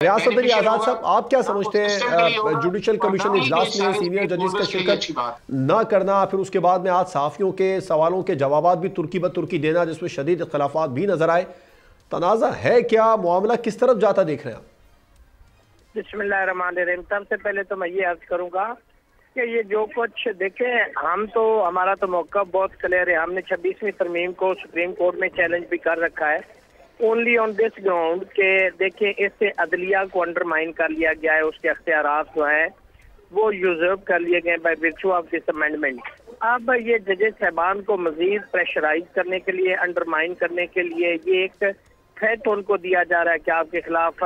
ریاست علی آزاد صاحب، آپ کیا سمجھتے ہیں جوڈیشل کمیشن اجلاس میں سینئر ججز کا شرکت نہ کرنا، پھر اس کے بعد میں آج صحافیوں کے سوالوں کے جوابات بھی ترکی بترکی دینا جس میں شدید اختلافات بھی نظر آئے، تنازع ہے کیا؟ معاملہ کس طرف جاتا دیکھ رہے ہیں آپ؟ بسم اللہ الرحمن الرحیم۔ سب سے پہلے تو میں یہ عرض کروں گا کہ یہ جو کچھ دیکھیں، ہمارا تو موقف بہت کلیئر ہے۔ ہم نے 26ویں ترمیم کو سپریم کورٹ میں چیلنج بھی کر رکھا ہے، اونلی آن دس گراؤنڈ کہ دیکھیں اس سے عدلیہ کو انڈرمائن کر لیا گیا ہے، اس کے اختیارات جو ہیں وہ یوزرو کر لیے گئے by virtue of this amendment. اب یہ ججز صاحبان کو مزید پریشرائز کرنے کے لیے، انڈرمائن کرنے کے لیے یہ ایک تھریٹ ان کو دیا جا رہا ہے کہ آپ کے خلاف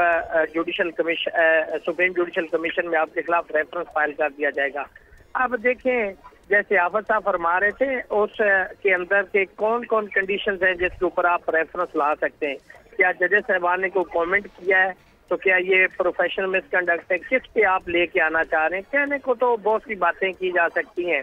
سپریم جوڈیشل کمیشن میں آپ کے خلاف ریفرنس فائل کر دیا جائے گا۔ اب دیکھیں جیسے آفت صاحب فرما رہے تھے، اس کے اندر کے کون کون کنڈیشنز ہیں جس کے اوپر آپ ریفرنس لا سکتے ہیں؟ کیا ججز صاحبان نے کوئی کامنٹ کیا ہے تو کیا یہ پروفیشنل مس کنڈکٹ ہے؟ کس پہ آپ لے کے آنا چاہ رہے ہیں؟ کہنے کو تو بہت سی باتیں کی جا سکتی ہیں،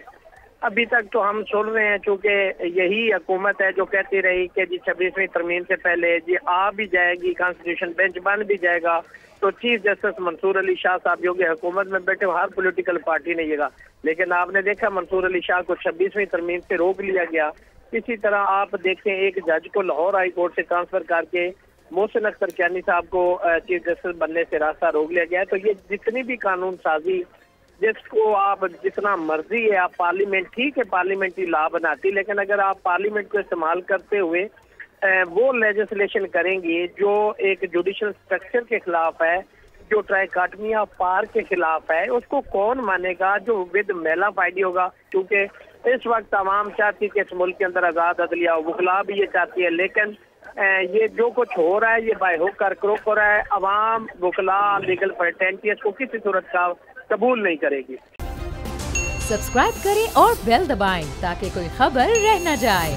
ابھی تک تو ہم سن رہے ہیں چونکہ یہی حکومت ہے جو کہتی رہی کہ جی 26ویں ترمیم سے پہلے جی آ بھی جائے گی، کانسٹیٹیوشن بینچ بن بھی جائے گا، تو چیف جسٹس منصور علی شاہ صاحب جو کہ حکومت میں بیٹھے ہر پولیٹیکل پارٹی نے یہ کہا، لیکن آپ نے دیکھا منصور علی شاہ کو 26ویں ترمیم سے روک لیا گیا۔ اسی طرح آپ دیکھیں ایک جج کو لاہور ہائی کورٹ سے ٹرانسفر کر کے محسن اختر کیانی صاحب کو چیف جسٹس بننے سے راستہ روک لیا گیا ہے۔ تو یہ جتنی بھی قانون سازی جس کو آپ جتنا مرضی ہے آپ پارلیمنٹ، ٹھیک ہے پارلیمنٹری لا بناتی، لیکن اگر آپ پارلیمنٹ کو استعمال کرتے ہوئے وہ لیجسلیشن کریں گے جو ایک جوڈیشل سٹرکچر کے خلاف ہے، جو ٹرائیکاٹمی آف پار کے خلاف ہے، اس کو کون مانے گا جو ود میلا فائڈی ہوگا؟ کیونکہ اس وقت عوام چاہتی کہ اس ملک کے اندر آزاد عدلیہ ہو، وکلاء بھی یہ چاہتی ہے، لیکن یہ جو کچھ ہو رہا ہے یہ بائی ہک اور کروک ہو رہا ہے۔ عوام، وکلاء، لیگل فرٹرنٹی اس کو کسی صورت کا قبول نہیں کرے گی۔ سبسکرائب کریں اور بیل دبائیں تاکہ کوئی خبر رہ نہ جائے۔